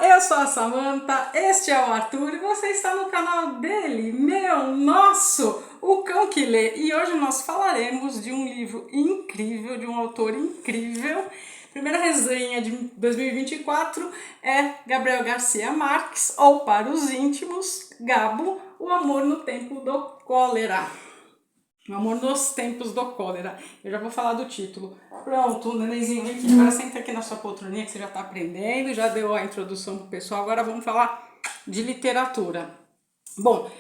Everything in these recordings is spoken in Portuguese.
Eu sou a Samantha, este é o Arthur e você está no canal dele, meu, nosso, O Cão que Lê. E hoje nós falaremos de um livro incrível, de um autor incrível. Primeira resenha de 2024 é Gabriel Garcia Marques, ou para os íntimos, Gabo, O Amor no Tempo do Cólera. O Amor nos Tempos do Cólera. Eu já vou falar do título. Pronto, nenenzinho, vem aqui. Agora senta aqui na sua poltroninha que você já está aprendendo, já deu a introdução pro pessoal. Agora vamos falar de literatura. Bom,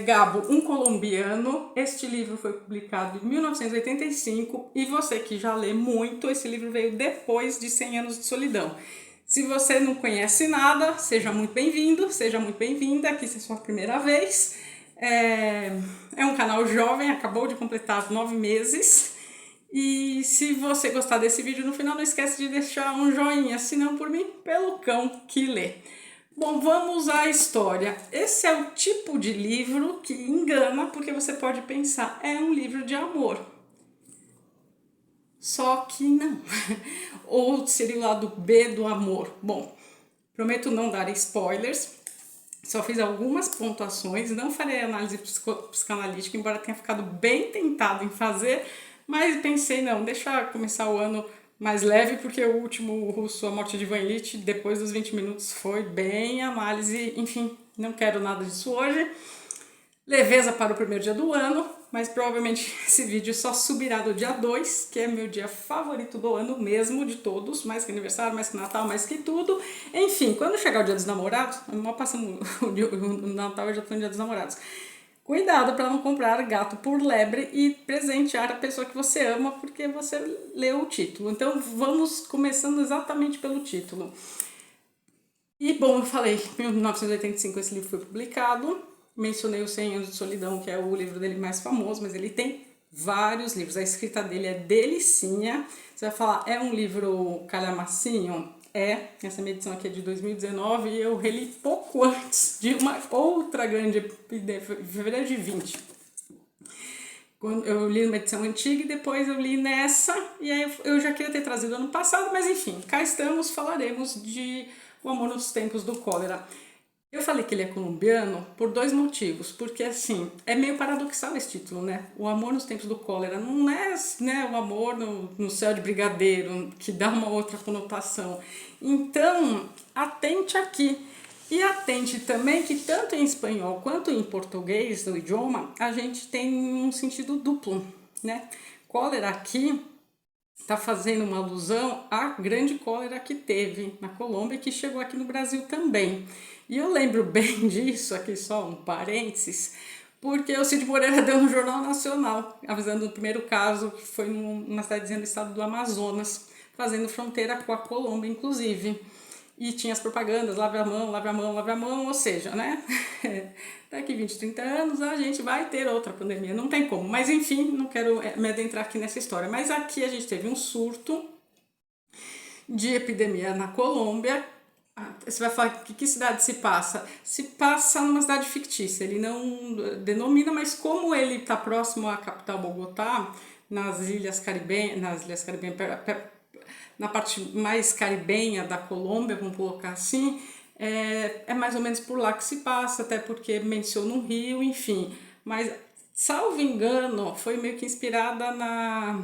Gabo, um colombiano. Este livro foi publicado em 1985 e você que já lê muito, esse livro veio depois de 100 Anos de Solidão. Se você não conhece nada, seja muito bem-vindo, seja muito bem-vinda, aqui se é sua primeira vez. É um canal jovem, acabou de completar 9 meses. E se você gostar desse vídeo no final, não esquece de deixar um joinha, se não por mim, pelo cão que lê. Bom, vamos à história. Esse é o tipo de livro que engana, porque você pode pensar, é um livro de amor. Só que não. Ou seria o lado B do amor. Bom, prometo não dar spoilers. Só fiz algumas pontuações, não farei análise psicanalítica, embora tenha ficado bem tentado em fazer, mas pensei, não, deixa começar o ano mais leve, porque o último russo, A Morte de Ivan Ilitch, depois dos 20 minutos foi bem análise, enfim, não quero nada disso hoje. Leveza para o primeiro dia do ano, mas provavelmente esse vídeo só subirá do dia 2, que é meu dia favorito do ano mesmo, de todos, mais que aniversário, mais que Natal, mais que tudo. Enfim, quando chegar o dia dos namorados, mal passando o Natal e já estou no dia dos namorados. Cuidado para não comprar gato por lebre e presentear a pessoa que você ama, porque você leu o título. Então vamos começando exatamente pelo título. E bom, eu falei, em 1985 esse livro foi publicado. Mencionei o 100 Anos de Solidão, que é o livro dele mais famoso, mas ele tem vários livros. A escrita dele é delicinha. Você vai falar, é um livro calhamacinho? É. Essa minha edição aqui é de 2019 e eu reli pouco antes de uma outra grande epidemia, fevereiro de 20. Eu li numa edição antiga e depois eu li nessa, e aí eu já queria ter trazido ano passado, mas enfim, cá estamos, falaremos de O Amor nos Tempos do Cólera. Eu falei que ele é colombiano por dois motivos, porque assim, é meio paradoxal esse título, né? O Amor nos Tempos do Cólera não é, né, o amor no céu de brigadeiro, que dá uma outra conotação. Então, atente aqui. E atente também que tanto em espanhol quanto em português, no idioma, a gente tem um sentido duplo, né? Cólera aqui está fazendo uma alusão à grande cólera que teve na Colômbia e que chegou aqui no Brasil também. E eu lembro bem disso, aqui só um parênteses, porque o Cid Moreira deu no Jornal Nacional, avisando o primeiro caso, que foi numa cidadezinha do estado do Amazonas, fazendo fronteira com a Colômbia, inclusive. E tinha as propagandas, lave a mão, lave a mão, lave a mão, ou seja, né? Daqui 20, 30 anos a gente vai ter outra pandemia, não tem como. Mas enfim, não quero me adentrar aqui nessa história. Mas aqui a gente teve um surto de epidemia na Colômbia. Você vai falar que cidade se passa? Se passa numa cidade fictícia, ele não denomina, mas como ele está próximo à capital Bogotá, nas Ilhas Caribenhas, na parte mais caribenha da Colômbia, vamos colocar assim, é mais ou menos por lá que se passa, até porque menciona um rio, enfim. Mas, salvo engano, foi meio que inspirada na...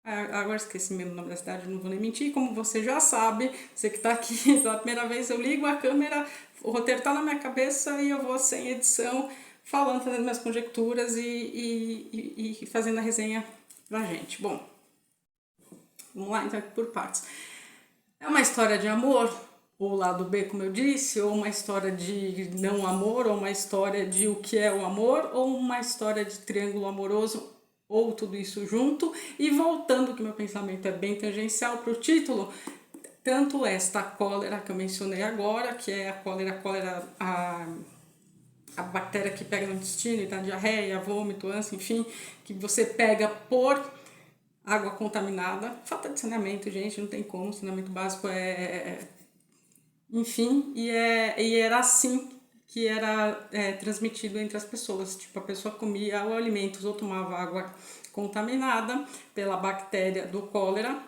Agora esqueci mesmo o nome da cidade, não vou nem mentir. Como você já sabe, você que está aqui pela primeira vez, eu ligo a câmera, o roteiro está na minha cabeça e eu vou sem edição, falando, fazendo minhas conjecturas e fazendo a resenha pra gente. Bom, vamos lá então por partes. É uma história de amor, ou lado B, como eu disse, ou uma história de não amor, ou uma história de o que é o amor, ou uma história de triângulo amoroso, ou tudo isso junto. E voltando, que meu pensamento é bem tangencial para o título, tanto esta cólera que eu mencionei agora, que é a cólera, a bactéria que pega no intestino e dá diarreia, vômito, ânsia, enfim, que você pega por água contaminada, falta de saneamento, gente, não tem como, saneamento básico enfim, e era assim que era transmitido entre as pessoas, tipo, a pessoa comia o alimentos ou tomava água contaminada pela bactéria do cólera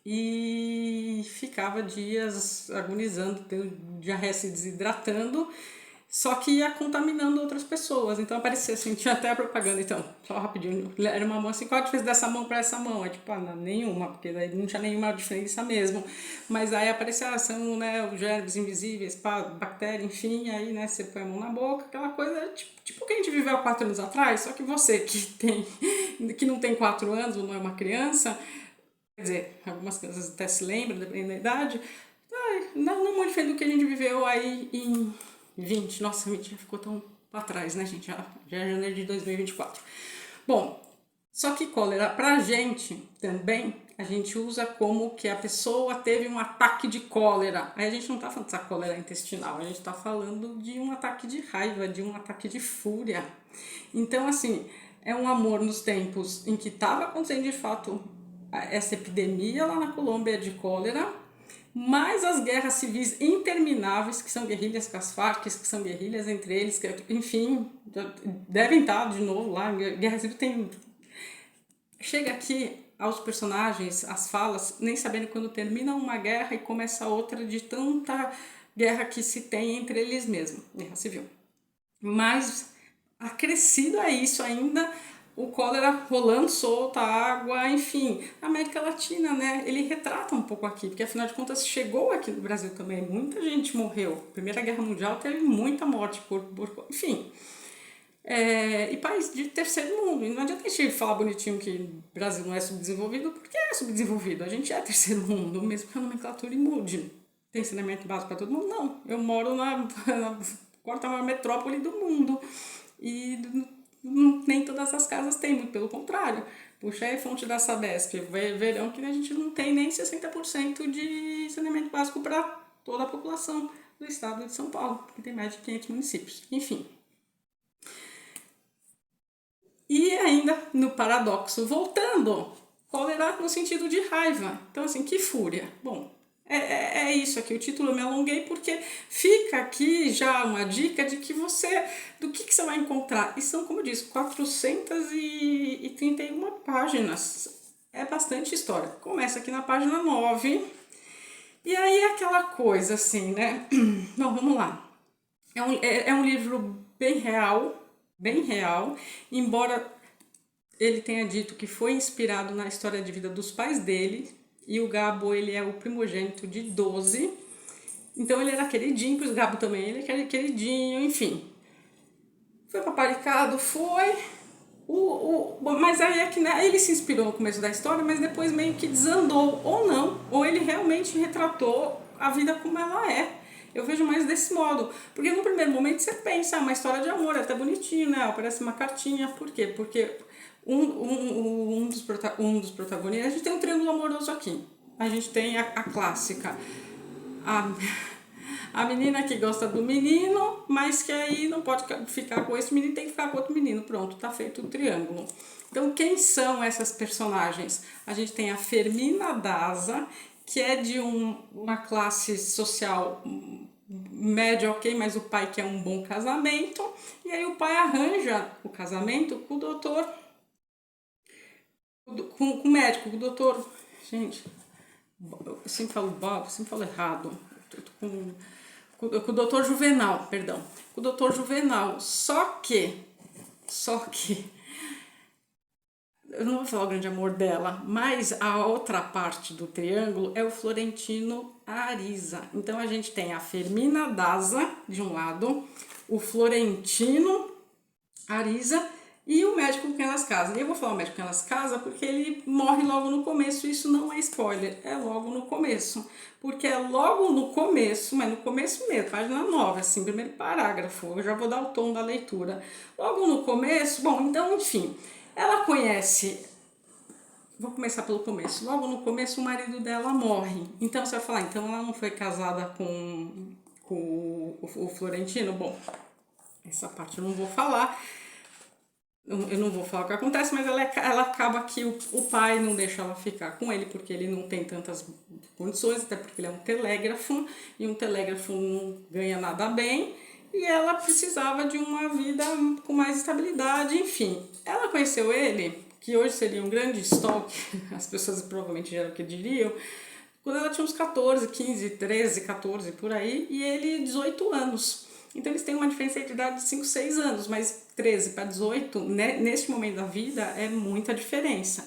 e ficava dias agonizando, tendo diarreia, se desidratando, só que ia contaminando outras pessoas. Então aparecia assim, tinha até a propaganda, então, só rapidinho, era uma mão assim, qual a diferença dessa mão para essa mão? É tipo, não, nenhuma, porque daí não tinha nenhuma diferença mesmo. Mas aí aparecia, são, né, os germes invisíveis, pá, bactéria, enfim, aí, né, você põe a mão na boca, aquela coisa, tipo o que a gente viveu há 4 anos atrás, só que você que não tem 4 anos, ou não é uma criança, quer dizer, algumas crianças até se lembram, dependendo da idade, não muito diferente do que a gente viveu aí em 20. Nossa, 20 já ficou tão pra trás, né, gente? Já é janeiro de 2024. Bom, só que cólera pra gente também, a gente usa como que a pessoa teve um ataque de cólera. Aí a gente não tá falando dessa cólera intestinal, a gente tá falando de um ataque de raiva, de um ataque de fúria. Então, assim, é um amor nos tempos em que estava acontecendo de fato essa epidemia lá na Colômbia de cólera, mas as guerras civis intermináveis, que são guerrilhas com as Farc, que são guerrilhas entre eles, que, enfim, devem estar de novo lá. Guerra civil tem. Chega aqui aos personagens, as falas, nem sabendo quando termina uma guerra e começa outra, de tanta guerra que se tem entre eles mesmos, guerra civil. Mas acrescido a isso ainda, o cólera rolando solta, água, enfim, a América Latina, né? Ele retrata um pouco aqui, porque afinal de contas chegou aqui no Brasil também, muita gente morreu. Primeira Guerra Mundial teve muita morte por enfim. E país de terceiro mundo. E não adianta a gente falar bonitinho que o Brasil não é subdesenvolvido, porque é subdesenvolvido. A gente é terceiro mundo, mesmo que a nomenclatura mude. Tem saneamento básico para todo mundo? Não. Eu moro na quarta maior metrópole do mundo. E nem todas as casas têm, muito pelo contrário. Puxa aí a fonte da Sabesp, verão que a gente não tem nem 60% de saneamento básico para toda a população do estado de São Paulo, que tem mais de 500 municípios. Enfim. E ainda no paradoxo, voltando, cólera no sentido de raiva. Então, assim, que fúria. Bom, é isso aqui. O título eu me alonguei porque fica aqui já uma dica de que do que você vai encontrar. E são, como eu disse, 431 páginas. É bastante história. Começa aqui na página 9. E aí aquela coisa assim, né? Bom, vamos lá. É um livro bem real, embora ele tenha dito que foi inspirado na história de vida dos pais dele, e o Gabo, ele é o primogênito de 12, então ele era queridinho, pois o Gabo também, ele era queridinho, enfim. Foi paparicado, mas aí é que, né, ele se inspirou no começo da história, mas depois meio que desandou, ou não, ou ele realmente retratou a vida como ela é. Eu vejo mais desse modo, porque no primeiro momento você pensa, uma história de amor, é até bonitinho, né? Aparece uma cartinha, por quê? Porque um dos protagonistas, a gente tem um triângulo amoroso aqui. A gente tem a clássica, a menina que gosta do menino, mas que aí não pode ficar com esse menino, tem que ficar com outro menino. Pronto, tá feito o triângulo. Então, quem são essas personagens? A gente tem a Fermina Daza, que é de uma classe social média, ok, mas o pai quer um bom casamento, e aí o pai arranja o casamento com o doutor, com o médico, com o doutor, gente, eu sempre falo Bob, sempre falo errado, com o doutor Juvenal, perdão, com o doutor Juvenal, só que eu não vou falar o grande amor dela, mas a outra parte do triângulo é o Florentino Ariza. Então a gente tem a Fermina Daza de um lado, o Florentino Ariza e o médico com quem elas casam. E eu vou falar o médico com quem elas casam porque ele morre logo no começo, isso não é spoiler, é logo no começo. Porque é logo no começo, mas no começo mesmo, página 9, assim, primeiro parágrafo, eu já vou dar o tom da leitura. Logo no começo, bom, então, enfim, ela conhece, vou começar pelo começo, logo no começo o marido dela morre. Então você vai falar, então ela não foi casada com o Florentino? Bom, essa parte eu não vou falar. Eu não vou falar o que acontece, mas ela acaba que o pai não deixa ela ficar com ele, porque ele não tem tantas condições, até porque ele é um telégrafo, e um telégrafo não ganha nada bem, e ela precisava de uma vida com mais estabilidade, enfim. Ela conheceu ele, que hoje seria um grande stalk, as pessoas provavelmente já eram o que diriam, quando ela tinha uns 14, 15, 13, 14 por aí, e ele 18 anos. Então eles têm uma diferença de idade de 5, 6 anos, mas 13 para 18, né, neste momento da vida, é muita diferença.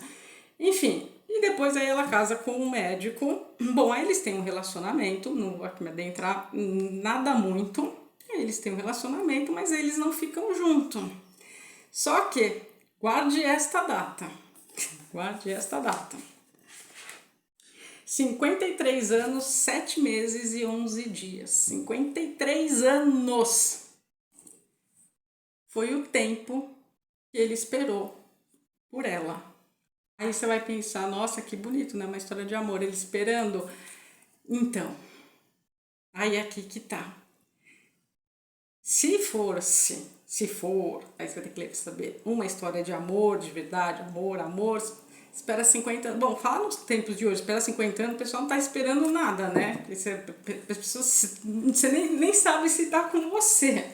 Enfim, e depois aí ela casa com um médico. Bom, aí eles têm um relacionamento, não vou aqui me adentrar nada muito. Eles têm um relacionamento, mas eles não ficam juntos. Só que, guarde esta data. Guarde esta data. 53 anos, 7 meses e 11 dias. 53 anos! Foi o tempo que ele esperou por ela. Aí você vai pensar, nossa, que bonito, né? Uma história de amor, ele esperando. Então, aí aqui que tá. Se for, aí você vai ter que saber, uma história de amor, de verdade, amor, espera 50 anos. Bom, fala nos tempos de hoje, espera 50 anos, o pessoal não tá esperando nada, né? As pessoas, você nem sabe se tá com você.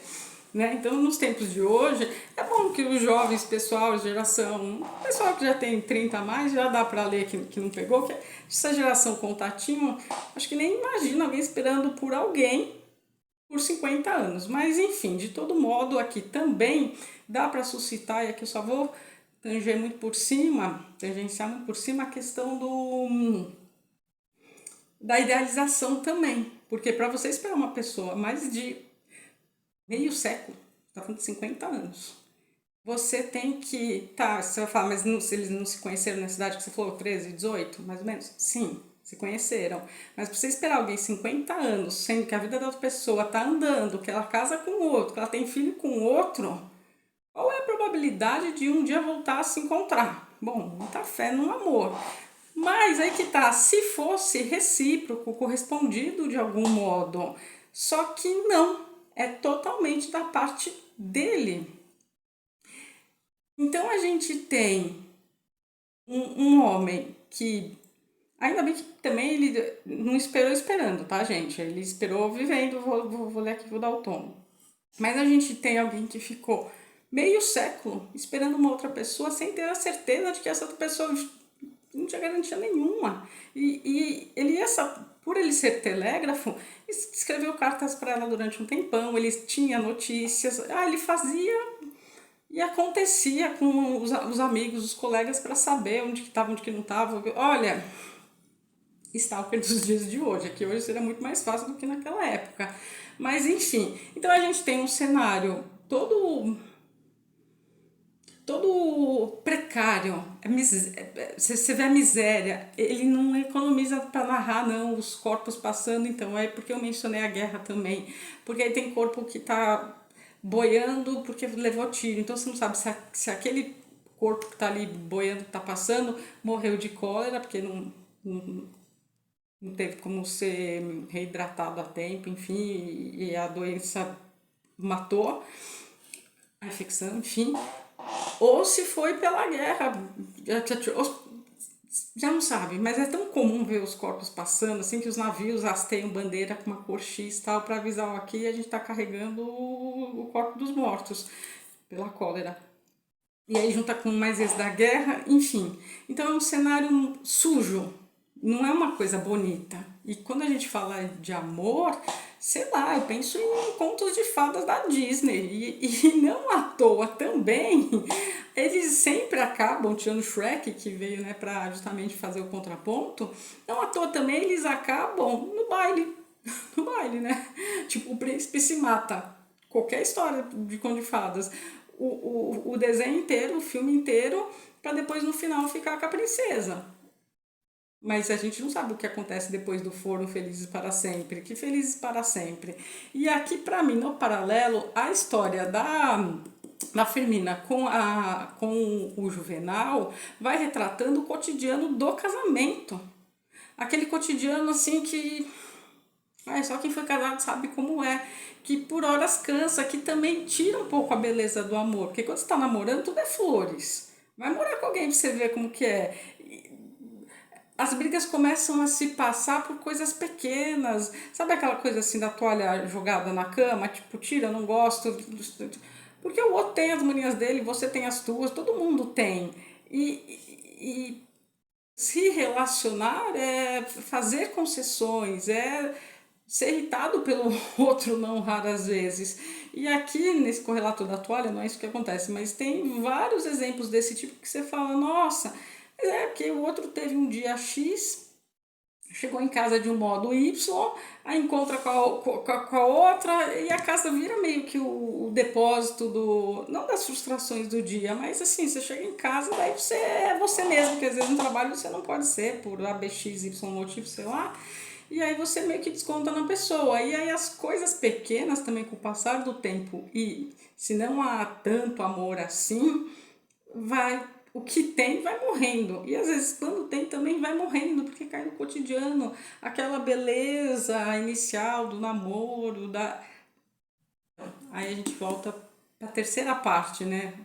Né? Então, nos tempos de hoje, é bom que os jovens, pessoal que já tem 30 a mais, já dá para ler que não pegou, que essa geração contatinho, acho que nem imagina alguém esperando por alguém por 50 anos. Mas, enfim, de todo modo, aqui também dá para suscitar, e aqui eu só vou tangenciar muito por cima a questão da idealização também. Porque para você esperar uma pessoa mais de meio século, tá falando de 50 anos. Você tem que... Tá, você vai falar, mas se eles não se conheceram na cidade que você falou, 13, 18, mais ou menos? Sim, se conheceram. Mas pra você esperar alguém 50 anos, sendo que a vida da outra pessoa tá andando, que ela casa com outro, que ela tem filho com outro, qual é a probabilidade de um dia voltar a se encontrar? Bom, muita fé no amor. Mas aí que tá, se fosse recíproco, correspondido de algum modo, só que não. É totalmente da parte dele. Então a gente tem um homem que, ainda bem que também ele não esperou esperando, tá, gente? Ele esperou vivendo, vou ler aqui, vou dar o tom. Mas a gente tem alguém que ficou meio século esperando uma outra pessoa sem ter a certeza de que essa outra pessoa não tinha garantia nenhuma. E ele por ele ser telégrafo, escreveu cartas para ela durante um tempão, ele tinha notícias, ele fazia e acontecia com os amigos, os colegas, para saber onde que estava, onde que não estava. Olha, stalker dos dias de hoje, aqui hoje seria muito mais fácil do que naquela época. Mas enfim, então a gente tem um cenário todo precário, você vê a miséria, ele não economiza para narrar não, os corpos passando, então é porque eu mencionei a guerra também, porque aí tem corpo que tá boiando porque levou tiro, então você não sabe se aquele corpo que tá ali boiando, que tá passando, morreu de cólera, porque não teve como ser reidratado a tempo, enfim, e a doença matou, a infecção, enfim, ou se foi pela guerra, já não sabe, mas é tão comum ver os corpos passando, assim, que os navios hasteiam bandeira com uma cor X tal, para avisar, aqui a gente está carregando o corpo dos mortos pela cólera. E aí junta com mais esse da guerra, enfim. Então é um cenário sujo, não é uma coisa bonita. E quando a gente fala de amor, sei lá, eu penso em contos de fadas da Disney. E não à toa também, eles sempre acabam, tirando Shrek, que veio, né, para justamente fazer o contraponto, não à toa também eles acabam no baile. No baile, né? Tipo, o príncipe se mata. Qualquer história de conto de fadas. O desenho inteiro, o filme inteiro, para depois no final ficar com a princesa. Mas a gente não sabe o que acontece depois do Foram Felizes para Sempre. Que Felizes para Sempre. E aqui, para mim, no paralelo, a história da Firmina com o Juvenal vai retratando o cotidiano do casamento. Aquele cotidiano assim que... só quem foi casado sabe como é. Que por horas cansa, que também tira um pouco a beleza do amor. Porque quando você está namorando, tudo é flores. Vai morar com alguém para você ver como que é. As brigas começam a se passar por coisas pequenas. Sabe aquela coisa assim da toalha jogada na cama? Tipo, tira, eu não gosto. Porque o outro tem as manias dele, você tem as tuas, todo mundo tem. E se relacionar é fazer concessões, é ser irritado pelo outro não raras vezes. E aqui nesse correlato da toalha não é isso que acontece, mas tem vários exemplos desse tipo que você fala, nossa, é porque o outro teve um dia X, chegou em casa de um modo Y, aí encontra com a outra e a casa vira meio que o depósito não das frustrações do dia, mas assim, você chega em casa, daí você é você mesmo, porque às vezes no trabalho você não pode ser por ABXY motivo, sei lá, e aí você meio que desconta na pessoa. E aí as coisas pequenas também com o passar do tempo e se não há tanto amor assim, o que tem vai morrendo. E às vezes quando tem também vai morrendo, porque cai no cotidiano. Aquela beleza inicial do namoro, aí a gente volta para a terceira parte, né?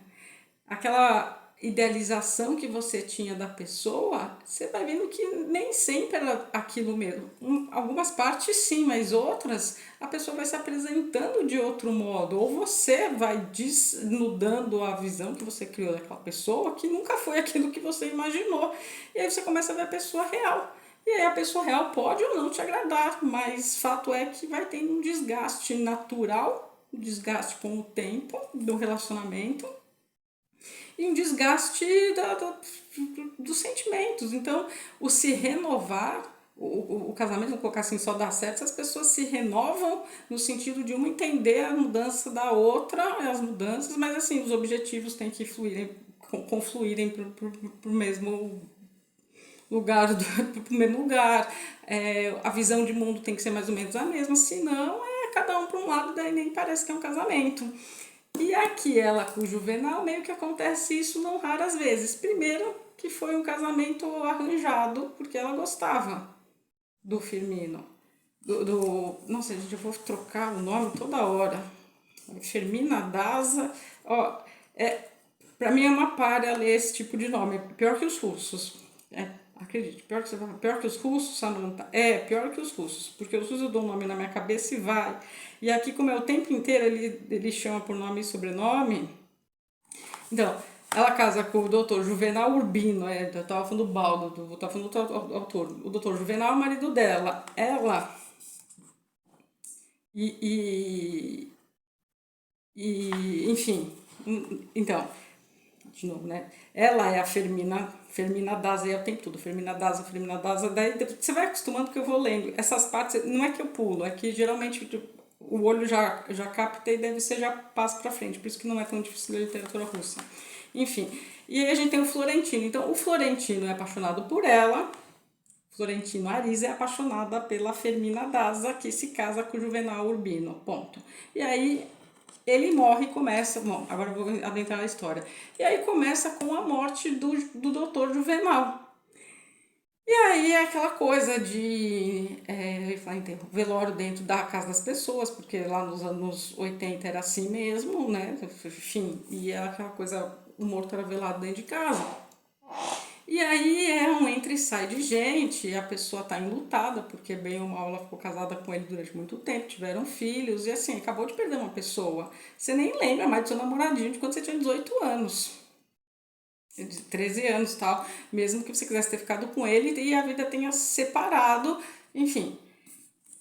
Aquela idealização que você tinha da pessoa, você vai vendo que nem sempre era aquilo mesmo. Algumas partes sim, mas outras a pessoa vai se apresentando de outro modo, ou você vai desnudando a visão que você criou daquela pessoa, que nunca foi aquilo que você imaginou. E aí você começa a ver a pessoa real. E aí a pessoa real pode ou não te agradar, mas fato é que vai tendo um desgaste natural, um desgaste com o tempo do relacionamento, e um desgaste dos sentimentos. Então, o se renovar, o casamento, vamos colocar assim, só dá certo se as pessoas se renovam no sentido de uma entender a mudança da outra, as mudanças, mas assim, os objetivos têm que confluírem para o mesmo lugar, pro mesmo lugar, a visão de mundo tem que ser mais ou menos a mesma, senão é cada um para um lado, daí nem parece que é um casamento. E aqui ela com o Juvenal meio que acontece isso não raras vezes. Primeiro que foi um casamento arranjado porque ela gostava do Firmino. Nossa, gente, eu vou trocar o nome toda hora. Firmina Daza. Ó, pra mim é uma palha ler esse tipo de nome. Pior que os russos. Acredite, pior que os russos, Samantha. Pior que os russos. Porque os russos eu dou um nome na minha cabeça e vai. E aqui, como é o tempo inteiro, ele chama por nome e sobrenome. Então, ela casa com o doutor Juvenal Urbino. Eu tava falando do Baldo, tava falando do outro autor. O doutor Juvenal é o marido dela. Ela. Enfim. Então, de novo, né? Ela é a Fermina Daza, e eu tenho tudo, Fermina Daza, daí você vai acostumando que eu vou lendo. Essas partes, não é que eu pulo, é que geralmente o olho já capta e deve ser já passa pra frente, por isso que não é tão difícil ler literatura russa. Enfim, e aí a gente tem o Florentino. Então, o Florentino é apaixonado por ela, Florentino Ariza é apaixonada pela Fermina Daza, que se casa com o Juvenal Urbino, ponto. E aí ele morre e começa... Bom, agora eu vou adentrar na história. E aí começa com a morte do doutor Juvenal. E aí é aquela coisa de velório dentro da casa das pessoas, porque lá nos anos 80 era assim mesmo, né? Enfim, e era aquela coisa, o morto era velado dentro de casa. E aí é um entra e sai de gente, a pessoa tá enlutada, porque bem ou mal ela ficou casada com ele durante muito tempo, tiveram filhos, e assim, acabou de perder uma pessoa. Você nem lembra mais do seu namoradinho de quando você tinha 18 anos, de 13 anos e tal, mesmo que você quisesse ter ficado com ele e a vida tenha separado, enfim.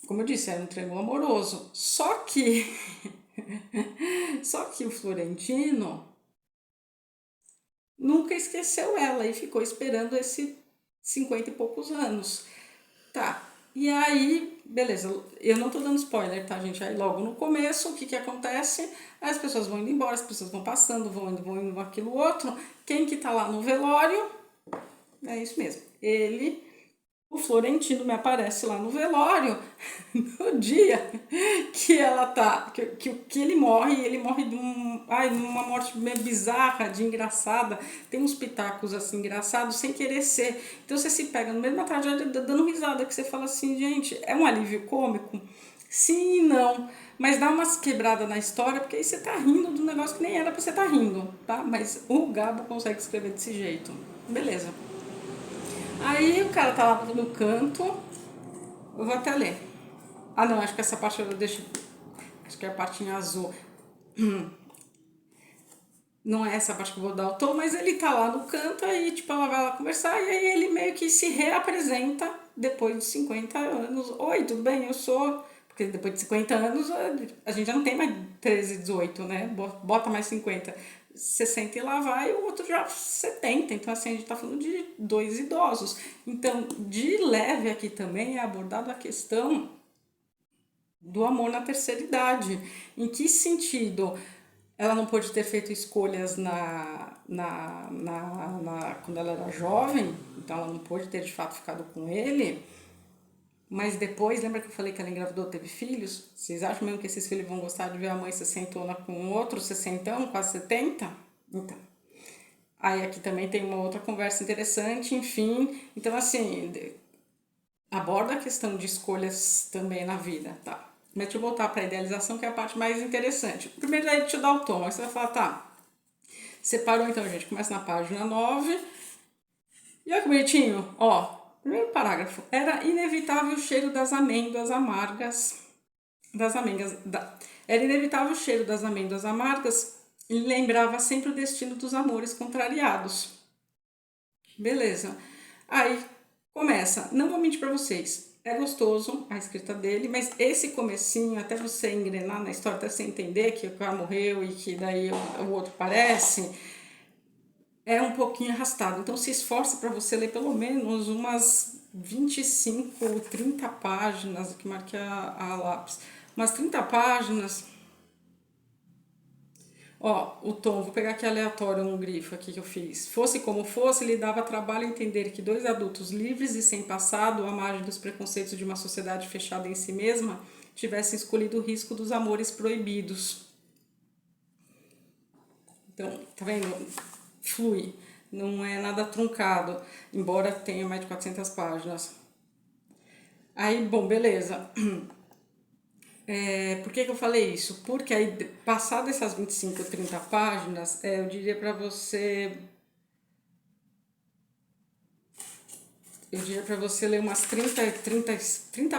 Como eu disse, era um triângulo amoroso. Só que o Florentino nunca esqueceu ela e ficou esperando esse 50 e poucos anos. Tá, e aí, beleza, eu não tô dando spoiler, tá, gente? Aí logo no começo, o que acontece? As pessoas vão indo embora, as pessoas vão passando, vão indo, aquilo outro. Quem que tá lá no velório? É isso mesmo, ele... O Florentino me aparece lá no velório no dia que ela tá. Que ele morre numa morte meio bizarra, de engraçada. Tem uns pitacos assim engraçados sem querer ser. Então você se pega no meio da tragédia dando risada, que você fala assim, gente, é um alívio cômico? Sim e não. Mas dá umas quebradas na história, porque aí você tá rindo do negócio que nem era pra você tá rindo, tá? Mas o Gabo consegue escrever desse jeito. Beleza. Aí o cara tá lá no canto, eu vou até ler. Ah não, acho que essa parte eu deixo, acho que é a parte em azul. não é essa parte que eu vou dar o tom, mas ele tá lá no canto, aí tipo, ela vai lá conversar, e aí ele meio que se reapresenta depois de 50 anos. Oi, tudo bem? Eu sou... Porque depois de 50 anos a gente já não tem mais 13, 18, né? Bota mais 50. 60 e lá vai, o outro já 70. Então, assim, a gente tá falando de dois idosos. Então, de leve aqui também é abordada a questão do amor na terceira idade. Em que sentido? Ela não pôde ter feito escolhas quando ela era jovem, então ela não pôde ter de fato ficado com ele, mas depois, lembra que eu falei que ela engravidou, teve filhos? Vocês acham mesmo que esses filhos vão gostar de ver a mãe sessentona com outro, sessentão, quase 70? Então, aí aqui também tem uma outra conversa interessante, enfim. Então, assim, aborda a questão de escolhas também na vida, tá? Mas deixa eu voltar para a idealização, que é a parte mais interessante. Primeiro, aí, deixa eu dar o tom. Aí você vai falar, tá, separou então, gente. Começa na página 9. E olha que bonitinho, ó. Primeiro parágrafo. Era inevitável o cheiro das amêndoas amargas. Era inevitável o cheiro das amêndoas amargas e lembrava sempre o destino dos amores contrariados. Beleza. Aí começa. Não vou mentir pra vocês. É gostoso a escrita dele, mas esse comecinho, até você engrenar na história, até você entender que o cara morreu e que daí o outro parece, é um pouquinho arrastado. Então se esforça para você ler pelo menos umas 25, 30 páginas, que marquei a lápis. Umas 30 páginas. Ó, o tom, vou pegar aqui aleatório um grifo aqui que eu fiz. Fosse como fosse, lhe dava trabalho entender que dois adultos livres e sem passado, à margem dos preconceitos de uma sociedade fechada em si mesma, tivessem escolhido o risco dos amores proibidos. Então, tá vendo? Flui. Não é nada truncado, embora tenha mais de 400 páginas. Aí, bom, beleza. Por que eu falei isso? Porque aí, passado essas 25, 30 páginas, eu diria para você... Eu diria para você ler umas 30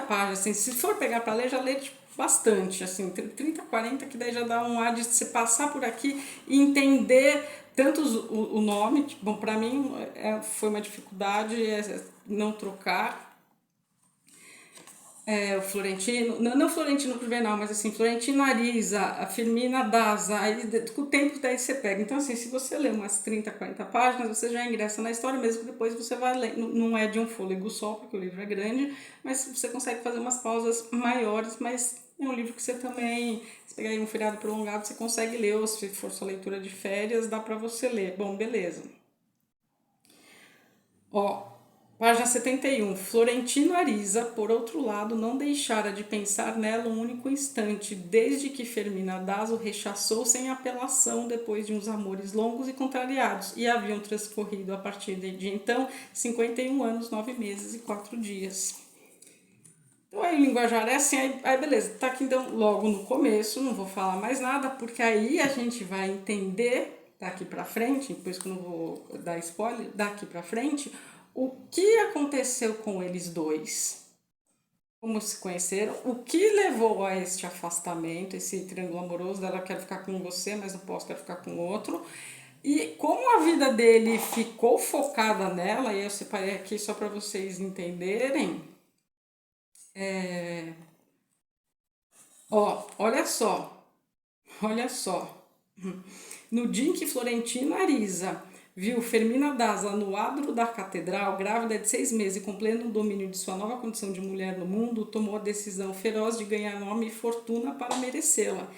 páginas, assim, se for pegar para ler, já lê tipo, bastante, assim, 30, 40, que daí já dá um ar de você passar por aqui e entender tanto o nome, que, bom, para mim foi uma dificuldade não trocar, o Florentino, não Florentino Juvenal, mas assim, Florentino Ariza, a Firmina Daza, aí com o tempo daí você pega. Então assim, se você ler umas 30, 40 páginas, você já ingressa na história, mesmo que depois você vai ler. Não é de um fôlego só, porque o livro é grande, mas você consegue fazer umas pausas maiores, mas é um livro que você também, se pegar aí um feriado prolongado, você consegue ler, ou se for sua leitura de férias, dá pra você ler. Bom, beleza. Ó, página 71. Florentino Ariza, por outro lado, não deixara de pensar nela um único instante, desde que Fermina Dazo rechaçou sem apelação depois de uns amores longos e contrariados, e haviam transcorrido a partir de então 51 anos, 9 meses e 4 dias. Então aí o linguajar é assim, aí beleza, tá aqui então logo no começo, não vou falar mais nada, porque aí a gente vai entender daqui pra frente, depois que eu não vou dar spoiler, daqui pra frente, o que aconteceu com eles dois, como se conheceram, o que levou a este afastamento, esse triângulo amoroso dela, quero ficar com você, mas não posso, quero ficar com outro, e como a vida dele ficou focada nela, e eu separei aqui só para vocês entenderem. Ó, olha só. No dia em que Florentino Ariza viu Fermina Daza no adro da catedral, grávida de 6 meses e com pleno domínio de sua nova condição de mulher no mundo, tomou a decisão feroz de ganhar nome e fortuna para merecê-la.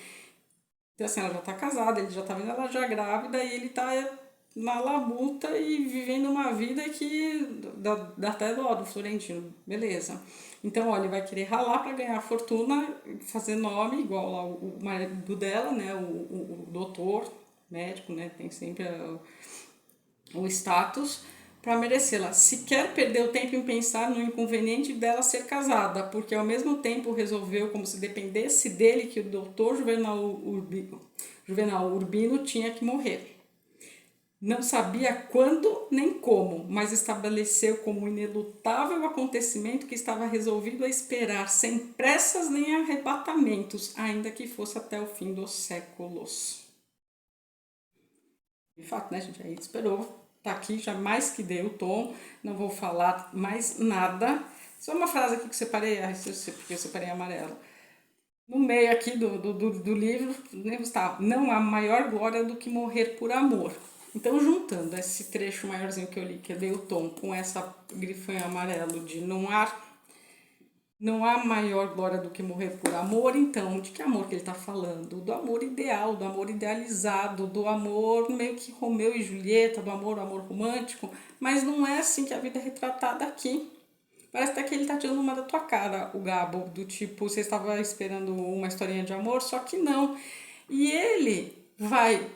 Então, assim, ela já está casada, ele já está vendo ela já grávida e ele está na labuta e vivendo uma vida que dá até dó do Florentino. Beleza. Então, olha, ele vai querer ralar para ganhar fortuna, fazer nome, igual lá o marido dela, né? O doutor, médico, né? Tem sempre o status para merecê-la. Se quer perder o tempo em pensar no inconveniente dela ser casada, porque ao mesmo tempo resolveu, como se dependesse dele, que o doutor Juvenal Urbino tinha que morrer. Não sabia quando nem como, mas estabeleceu como inelutável acontecimento que estava resolvido a esperar, sem pressas nem arrebatamentos, ainda que fosse até o fim dos séculos. de fato, né, gente, aí esperou, tá aqui, já mais que deu o tom, não vou falar mais nada. Só uma frase aqui que eu separei, porque eu separei amarelo. No meio aqui do livro, está, não há maior glória do que morrer por amor. Então, juntando esse trecho maiorzinho que eu li, que dei o tom, com essa grifa em amarelo de não há maior glória do que morrer por amor, então, de que amor que ele está falando? Do amor ideal, do amor idealizado, do amor meio que Romeu e Julieta, do amor romântico, mas não é assim que a vida é retratada aqui. Parece até que ele tá tirando uma da tua cara, o Gabo, do tipo, você estava esperando uma historinha de amor, só que não. E ele vai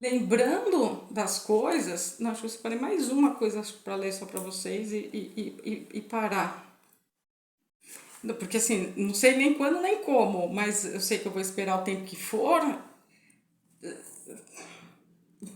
lembrando das coisas, não, acho que eu separei mais uma coisa para ler só para vocês e parar. Porque assim, não sei nem quando nem como, mas eu sei que eu vou esperar o tempo que for,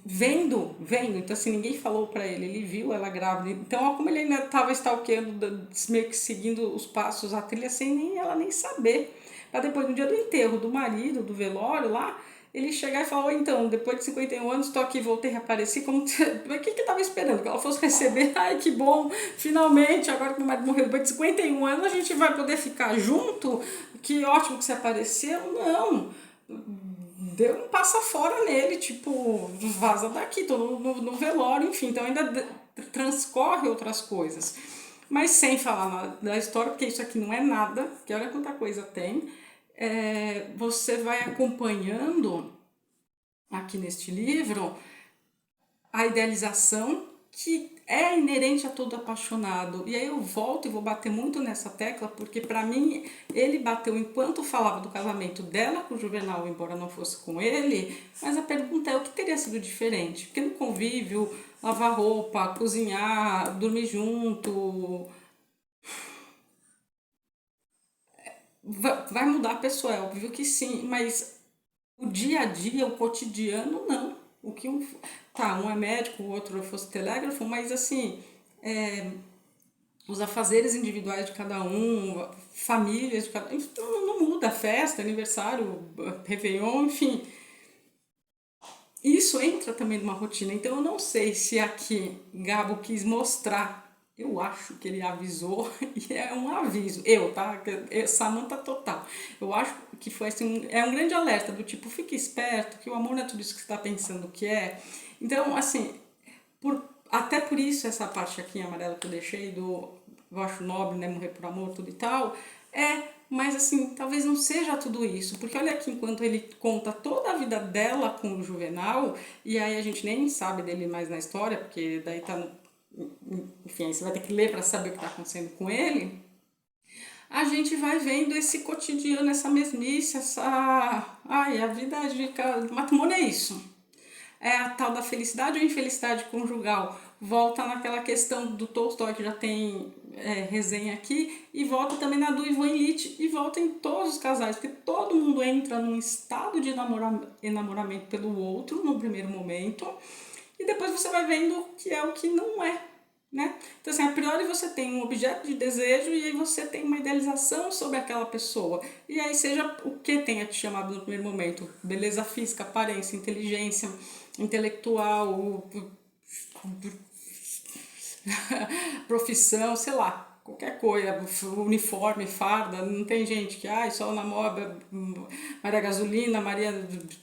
vendo, então assim, ninguém falou pra ele, ele viu ela grávida, então ó, como ele ainda tava stalkeando, meio que seguindo os passos, a trilha, sem nem ela nem saber, pra depois, no dia do enterro do marido, do velório lá, ele chegar e falar, oh, então, depois de 51 anos, tô aqui, voltei a reaparecer, como, o que tava esperando? Que ela fosse receber, ai que bom, finalmente, agora que meu marido morreu, depois de 51 anos, a gente vai poder ficar junto, que ótimo que você apareceu, não, deu um passa fora nele, tipo, vaza daqui, tô no velório, enfim, então ainda transcorre outras coisas. Mas sem falar nada da história, porque isso aqui não é nada, que olha quanta coisa tem, você vai acompanhando aqui neste livro a idealização que é inerente a todo apaixonado. E aí eu volto e vou bater muito nessa tecla, porque para mim ele bateu enquanto falava do casamento dela com o Juvenal, embora não fosse com ele, mas a pergunta é o que teria sido diferente? Porque no convívio, lavar roupa, cozinhar, dormir junto, vai mudar a pessoa, é óbvio que sim, mas o dia a dia, o cotidiano, não. O que um é médico, o outro fosse telégrafo, mas assim, os afazeres individuais de cada um, famílias de cada um, não muda, festa, aniversário, réveillon, enfim. Isso entra também numa rotina. Então eu não sei se aqui Gabo quis mostrar. Eu acho que ele avisou, e é um aviso. Tá? Samanta total. Eu acho que foi assim, é um grande alerta do tipo, fique esperto, que o amor não é tudo isso que você está pensando que é. Então, assim, até por isso essa parte aqui em amarelo que eu deixei do eu acho nobre, né, morrer por amor, tudo e tal, mas assim, talvez não seja tudo isso, porque olha aqui, enquanto ele conta toda a vida dela com o Juvenal, e aí a gente nem sabe dele mais na história, porque daí tá no, enfim, aí você vai ter que ler para saber o que está acontecendo com ele, a gente vai vendo esse cotidiano, essa mesmice, a vida de matrimônio é isso. É a tal da felicidade ou infelicidade conjugal. Volta naquela questão do Tolstói, que já tem resenha aqui, e volta também na do Ivan Illich, e volta em todos os casais, porque todo mundo entra num estado de enamoramento pelo outro, no primeiro momento, e depois você vai vendo que é o que não é. Né? Então, assim, a priori você tem um objeto de desejo e aí você tem uma idealização sobre aquela pessoa. E aí, seja o que tenha te chamado no primeiro momento: beleza física, aparência, inteligência, intelectual, profissão, sei lá, qualquer coisa, uniforme, farda, não tem gente que, só namora Maria Gasolina, Maria,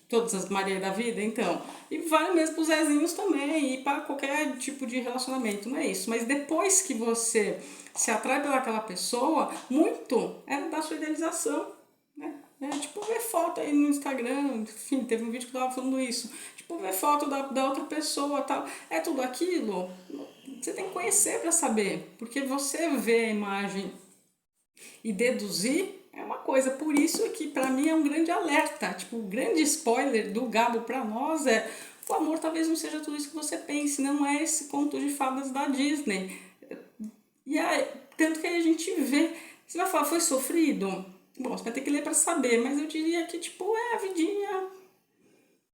todas as Maria da vida, então. E vale mesmo para os Zezinhos também, e para qualquer tipo de relacionamento, não é isso. Mas depois que você se atrai pelaquela pessoa, muito é da sua idealização, né? Tipo, ver foto aí no Instagram, enfim, teve um vídeo que eu tava falando isso. Tipo, ver foto da outra pessoa tal. É tudo aquilo? Você tem que conhecer para saber. Porque você vê a imagem e deduzir é uma coisa. Por isso que para mim é um grande alerta. Tipo, o grande spoiler do Gabo para nós é: o amor talvez não seja tudo isso que você pense. Não é esse conto de fadas da Disney. E aí, tanto que a gente vê. Você vai falar, foi sofrido? Bom, você vai ter que ler para saber, mas eu diria que, tipo, é a vidinha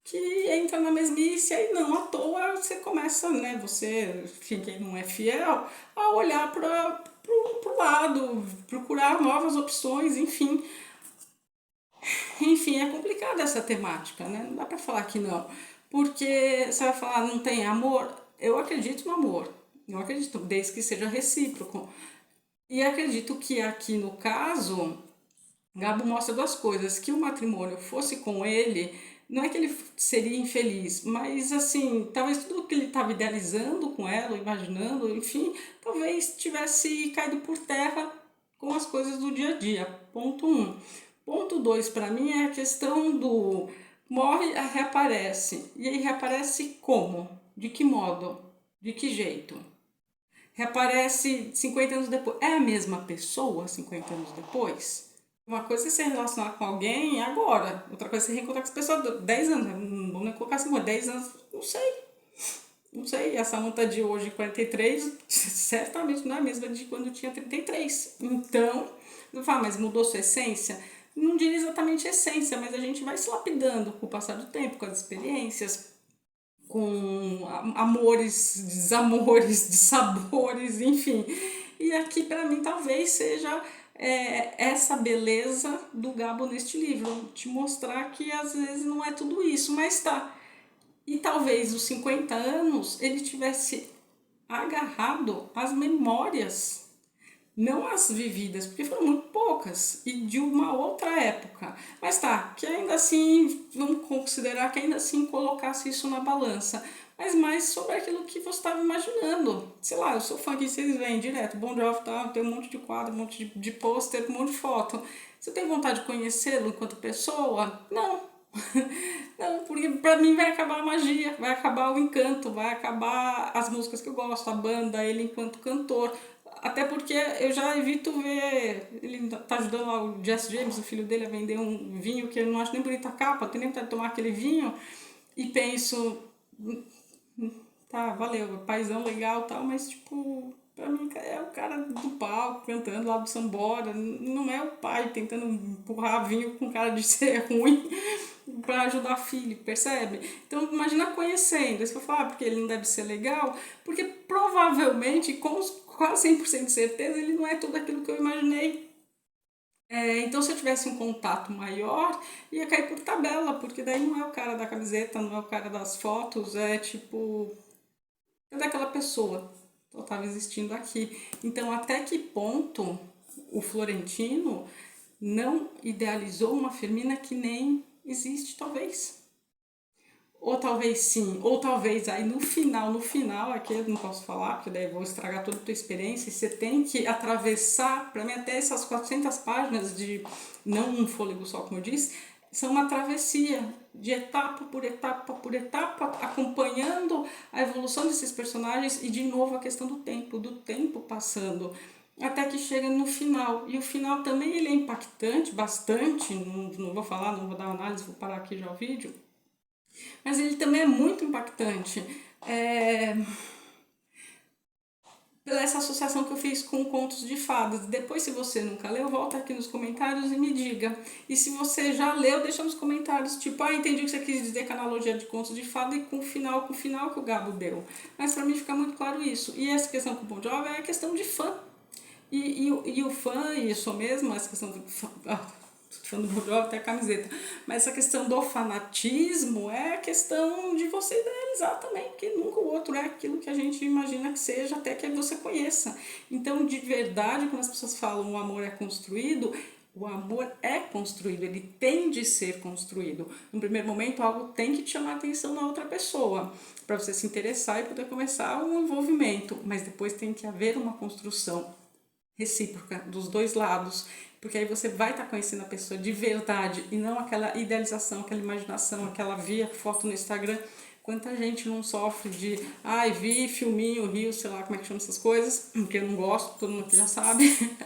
que entra na mesmice e não à toa você começa, né, você, enfim, quem não é fiel, a olhar para pro lado, procurar novas opções, enfim. Enfim, é complicada essa temática, né? Não dá para falar que não. porque você vai falar, não tem amor? Eu acredito no amor, eu acredito, desde que seja recíproco. E acredito que aqui no caso, Gabo mostra duas coisas, que o matrimônio fosse com ele, não é que ele seria infeliz, mas assim, talvez tudo que ele estava idealizando com ela, imaginando, enfim, talvez tivesse caído por terra com as coisas do dia a dia. Ponto um. Ponto dois, para mim, é a questão do morre, reaparece. E aí reaparece como? De que modo? De que jeito? Reaparece 50 anos depois. É a mesma pessoa 50 anos depois? Uma coisa é se relacionar com alguém agora, outra coisa é se reencontrar com essa pessoa 10 anos. Não vamos nem colocar assim, 10 anos, não sei. Não sei, essa monta de hoje, 43, certamente não é a mesma de quando tinha 33. Então, eu falo, mas mudou sua essência? Não diria exatamente essência, mas a gente vai se lapidando com o passar do tempo, com as experiências, com amores, desamores, dissabores, enfim. E aqui para mim talvez seja essa beleza do Gabo neste livro, te mostrar que às vezes não é tudo isso, mas tá. E talvez os 50 anos ele tivesse agarrado às memórias, não as vividas, porque foram muito poucas e de uma outra época. Mas tá, que ainda assim, vamos considerar que ainda assim colocasse isso na balança. Mas mais sobre aquilo que você estava imaginando. Sei lá, eu sou fã que vocês veem direto, Bon Jovi, tá, tem um monte de quadro, um monte de pôster, um monte de foto. Você tem vontade de conhecê-lo enquanto pessoa? Não. Não, porque pra mim vai acabar a magia, vai acabar o encanto, vai acabar as músicas que eu gosto, a banda, ele enquanto cantor. Até porque eu já evito ver. Ele tá ajudando lá o Jesse James, o filho dele, a vender um vinho que eu não acho nem bonita a capa, eu tenho nem vontade de tomar aquele vinho. E penso, tá, valeu, paizão legal e tal, mas tipo, pra mim é o cara do palco cantando lá do sambora, não é o pai tentando empurrar vinho com cara de ser ruim pra ajudar filho, percebe? Então imagina conhecendo, aí você vai falar, porque ele não deve ser legal, porque provavelmente, com quase 100% de certeza, ele não é tudo aquilo que eu imaginei. Então, se eu tivesse um contato maior, ia cair por tabela, porque daí não é o cara da camiseta, não é o cara das fotos, é tipo, é daquela pessoa. Eu estava existindo aqui. Então, até que ponto o Florentino não idealizou uma Firmina que nem existe, talvez. Ou talvez sim, ou talvez aí no final, aqui eu não posso falar, porque daí eu vou estragar toda a tua experiência, e você tem que atravessar, para mim até essas 400 páginas de, não um fôlego só, como eu disse, são uma travessia de etapa por etapa por etapa, acompanhando a evolução desses personagens e de novo a questão do tempo passando, até que chega no final. E o final também ele é impactante, bastante, não vou falar, não vou dar análise, vou parar aqui já o vídeo, mas ele também é muito impactante. É, pela essa associação que eu fiz com contos de fadas. Depois, se você nunca leu, volta aqui nos comentários e me diga. E se você já leu, deixa nos comentários, tipo, entendi o que você quis dizer com a analogia de contos de fada e com o final que o Gabo deu. Mas para mim fica muito claro isso. E essa questão com o Bon Jovi é a questão de fã. E o fã, e eu sou mesmo, essa questão do fã, fã do Bon Jovi, até a camiseta, mas essa questão do fanatismo é a questão de você idealizar também, porque nunca o outro é aquilo que a gente imagina que seja, até que você conheça. Então, de verdade, quando as pessoas falam o amor é construído, o amor é construído, ele tem de ser construído. No primeiro momento, algo tem que te chamar a atenção na outra pessoa, para você se interessar e poder começar um envolvimento, mas depois tem que haver uma construção recíproca dos dois lados, porque aí você vai estar conhecendo a pessoa de verdade e não aquela idealização, aquela imaginação, aquela via foto no Instagram. Quanta gente não sofre de, vi filminho, rio, sei lá como é que chama essas coisas, que eu não gosto, todo mundo aqui já sabe.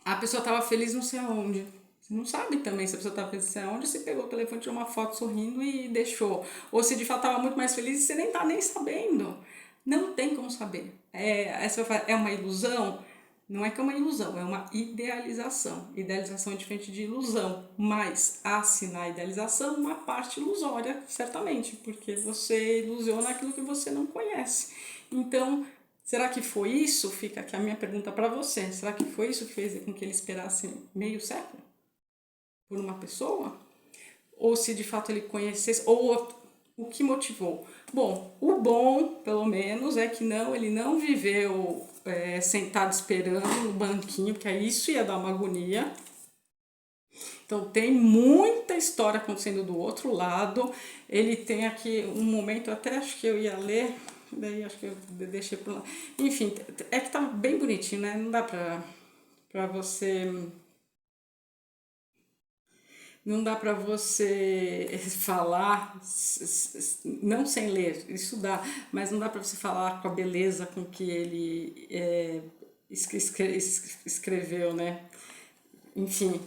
A pessoa estava feliz não sei aonde. Você não sabe também se a pessoa estava feliz não sei aonde, você pegou o telefone, tirou uma foto sorrindo e deixou. Ou se de fato estava muito mais feliz e você nem está nem sabendo. Não tem como saber. É uma ilusão? Não é que é uma ilusão, é uma idealização. Idealização é diferente de ilusão, mas há-se na idealização uma parte ilusória, certamente, porque você ilusiona aquilo que você não conhece. Então, será que foi isso? Fica aqui a minha pergunta para você. Será que foi isso que fez com que ele esperasse meio século por uma pessoa? Ou se de fato ele conhecesse, ou O que motivou? Bom, o bom, pelo menos, é que ele não viveu sentado esperando no banquinho, porque isso ia dar uma agonia. Então tem muita história acontecendo do outro lado. Ele tem aqui um momento, até acho que eu ia ler, daí acho que eu deixei por lá. Enfim, é que tá bem bonitinho, né? Não dá pra você. Não dá para você falar, não sem ler, isso dá, mas não dá para você falar com a beleza com que ele escreveu, né? Enfim,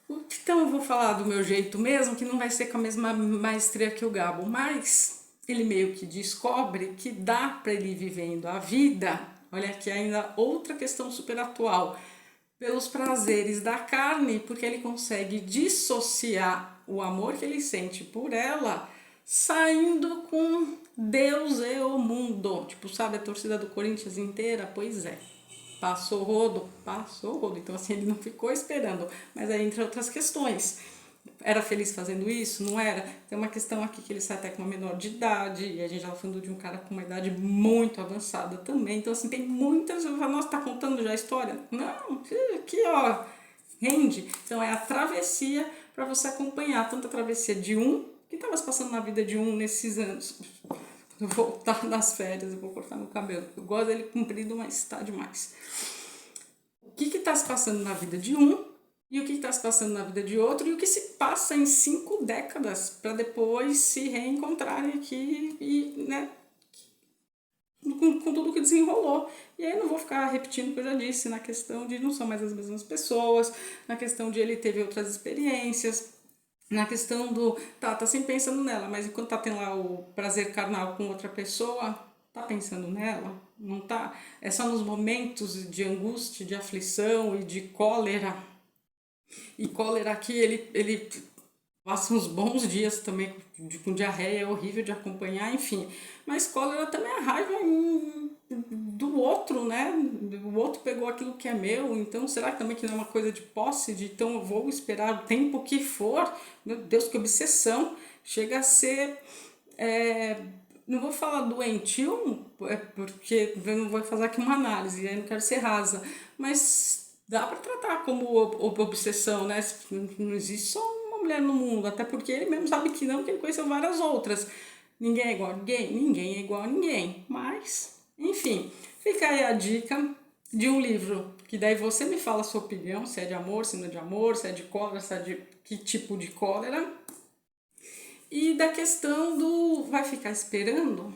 então eu vou falar do meu jeito mesmo, que não vai ser com a mesma maestria que o Gabo, mas ele meio que descobre que dá para ele ir vivendo a vida. Olha aqui ainda outra questão super atual, pelos prazeres da carne, porque ele consegue dissociar o amor que ele sente por ela, saindo com Deus e o mundo. Tipo, sabe a torcida do Corinthians inteira? Pois é. Passou o rodo? Passou o rodo. Então, assim, ele não ficou esperando. Mas aí, entre outras questões, era feliz fazendo isso? Não era? Tem uma questão aqui que ele sai até com uma menor de idade, e a gente já falando de um cara com uma idade muito avançada também. Então, assim, tem muitas. Nossa, tá contando já a história? Não, aqui, ó, rende. Então, é a travessia para você acompanhar tanto a travessia de um, que estava se passando na vida de um nesses anos. Eu vou voltar das férias, eu vou cortar meu cabelo. Eu gosto dele comprido, mas está demais. O que está se passando na vida de um e o que está se passando na vida de outro e o que se passa em 5 décadas para depois se reencontrarem aqui e, né, com tudo que desenrolou. E aí eu não vou ficar repetindo o que eu já disse na questão de não são mais as mesmas pessoas, na questão de ele teve outras experiências, na questão do tá sempre pensando nela, mas enquanto tá tendo lá o prazer carnal com outra pessoa, tá pensando nela? Não tá? É só nos momentos de angústia, de aflição e de cólera. E cólera aqui, ele passa uns bons dias também com diarreia, é horrível de acompanhar, enfim. Mas cólera também é raiva do outro, né? O outro pegou aquilo que é meu, então será que também que não é uma coisa de posse, de então eu vou esperar o tempo que for? Meu Deus, que obsessão! Chega a ser, não vou falar doentio, porque eu não vou fazer aqui uma análise, aí não quero ser rasa, mas dá para tratar como obsessão, né? Não existe só uma mulher no mundo, até porque ele mesmo sabe que não, que ele conheceu várias outras. Ninguém é igual a ninguém, ninguém é igual a ninguém, mas, enfim, fica aí a dica de um livro, que daí você me fala a sua opinião, se é de amor, se não é de amor, se é de cólera, se é de que tipo de cólera. E da questão do vai ficar esperando?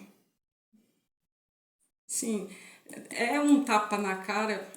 Sim, é um tapa na cara,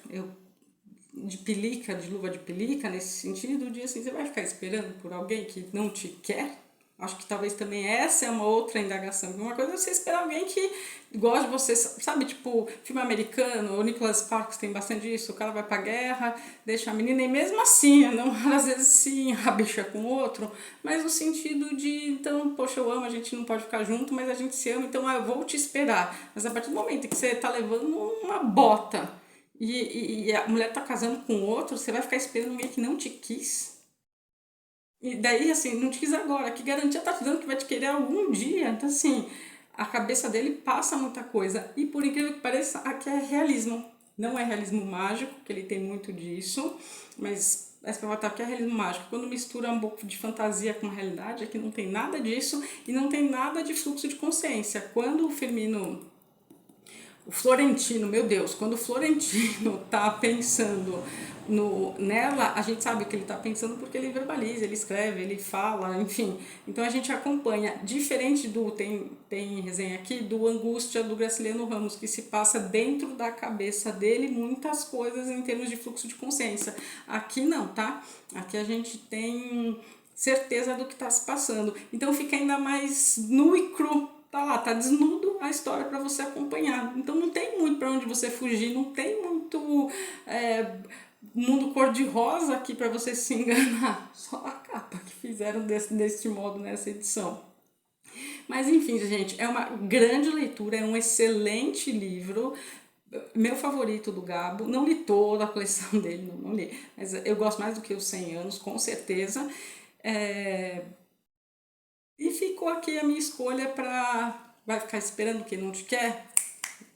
de pelica, de luva de pelica, nesse sentido, de assim, você vai ficar esperando por alguém que não te quer? Acho que talvez também essa é uma outra indagação. Uma coisa é você esperar alguém que gosta de você, sabe, tipo, filme americano, o Nicholas Sparks tem bastante disso, o cara vai pra guerra, deixa a menina, e mesmo assim, não, às vezes se enrabicha com o outro, mas no sentido de, então, poxa, eu amo, a gente não pode ficar junto, mas a gente se ama, então eu vou te esperar. Mas a partir do momento que você tá levando uma bota e a mulher tá casando com outro, você vai ficar esperando alguém que não te quis? E daí, assim, não te quis agora, que garantia tá te dando que vai te querer algum dia? Então, assim, a cabeça dele passa muita coisa. E por incrível que pareça, aqui é realismo. Não é realismo mágico, que ele tem muito disso, mas essa pra que é realismo mágico. Quando mistura um pouco de fantasia com realidade, aqui não tem nada disso e não tem nada de fluxo de consciência. Quando o Firmino, o Florentino, meu Deus, quando o Florentino tá pensando nela, a gente sabe o que ele tá pensando porque ele verbaliza, ele escreve, ele fala, enfim. Então a gente acompanha, diferente do, tem resenha aqui, do Angústia do Graciliano Ramos, que se passa dentro da cabeça dele muitas coisas em termos de fluxo de consciência. Aqui não, tá? Aqui a gente tem certeza do que está se passando. Então fica ainda mais nu e cru. Tá lá, tá desnudo a história para você acompanhar. Então não tem muito para onde você fugir, não tem muito mundo cor-de-rosa aqui para você se enganar. Só a capa que fizeram deste modo nessa edição. Mas enfim, gente, é uma grande leitura, é um excelente livro. Meu favorito do Gabo, não li toda a coleção dele, não li, mas eu gosto mais do que os 100 anos, com certeza. E ficou aqui a minha escolha para... Vai ficar esperando quem não te quer?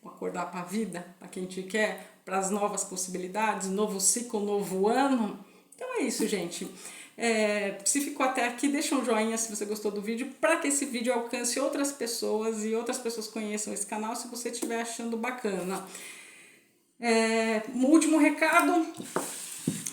Acordar para a vida, para quem te quer, para as novas possibilidades, novo ciclo, novo ano. Então é isso, gente. Se ficou até aqui, deixa um joinha se você gostou do vídeo, para que esse vídeo alcance outras pessoas e outras pessoas conheçam esse canal se você estiver achando bacana. Um último recado.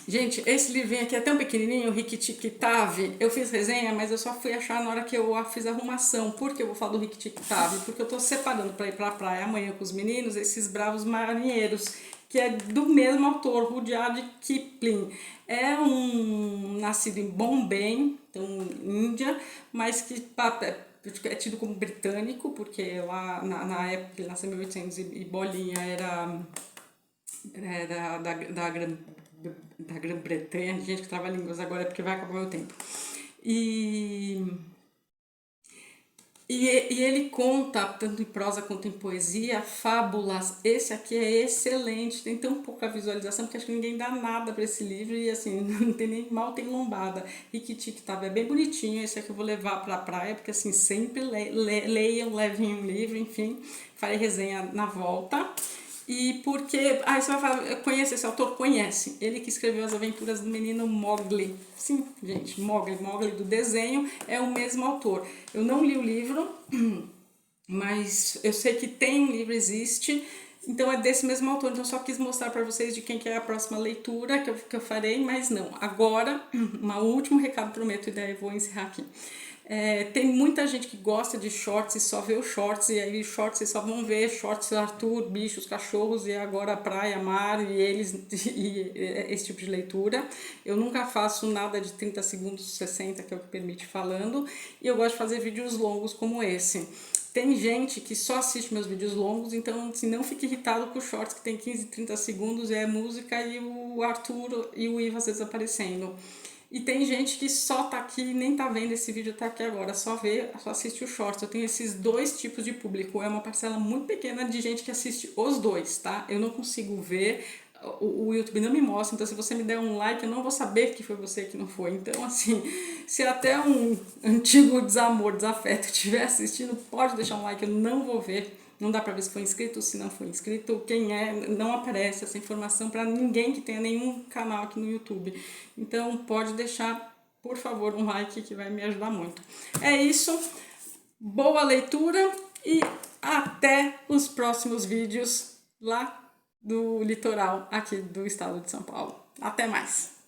Gente, esse livrinho aqui é tão pequenininho, o Rikki-Tikki-Tavi. Eu fiz resenha, mas eu só fui achar na hora que eu fiz a arrumação. Por que eu vou falar do Rikki-Tikki-Tavi? Porque eu tô separando para ir pra praia amanhã com os meninos esses Bravos Marinheiros, que é do mesmo autor, Rudyard Kipling. É um nascido em Bombay, então Índia, mas que é tido como britânico, porque lá na época ele nasceu em 1800 e bolinha era da Grã-Bretanha, gente que trava línguas agora é porque vai acabar o meu tempo. E ele conta, tanto em prosa quanto em poesia, fábulas. Esse aqui é excelente, tem tão pouca visualização, porque acho que ninguém dá nada para esse livro e assim, não tem nem mal, tem lombada. Rikki-Tikki-Tavi é bem bonitinho, esse aqui eu vou levar para a praia, porque assim, sempre leiam, levem um livro, enfim, farei resenha na volta. E porque... você vai falar, conhece esse autor? Conhece. Ele que escreveu As Aventuras do Menino Mowgli. Sim, gente, Mowgli do desenho é o mesmo autor. Eu não li o livro, mas eu sei que tem um livro, existe, então é desse mesmo autor. Então só quis mostrar para vocês de quem que é a próxima leitura que eu farei, mas não. Agora, um último recado, prometo, e daí eu vou encerrar aqui. Tem muita gente que gosta de shorts e só vê os shorts, e aí shorts vocês só vão ver shorts Arthur, bichos, cachorros, e agora praia, mar, e eles, e esse tipo de leitura. Eu nunca faço nada de 30 segundos, 60, que é o que permite falando, e eu gosto de fazer vídeos longos como esse. Tem gente que só assiste meus vídeos longos, então assim, não fique irritado com os shorts que tem 15, 30 segundos, é música e o Arthur e o Ivo às vezes aparecendo. E tem gente que só tá aqui e nem tá vendo esse vídeo, tá aqui agora, só assiste o shorts. Eu tenho esses dois tipos de público, é uma parcela muito pequena de gente que assiste os dois, tá? Eu não consigo ver, o YouTube não me mostra, então se você me der um like, eu não vou saber que foi você que não foi. Então, assim, se até um antigo desamor, desafeto estiver assistindo, pode deixar um like, eu não vou ver. Não dá pra ver se foi inscrito ou se não foi inscrito. Quem é, não aparece essa informação para ninguém que tenha nenhum canal aqui no YouTube. Então, pode deixar, por favor, um like que vai me ajudar muito. É isso. Boa leitura e até os próximos vídeos lá do litoral aqui do estado de São Paulo. Até mais!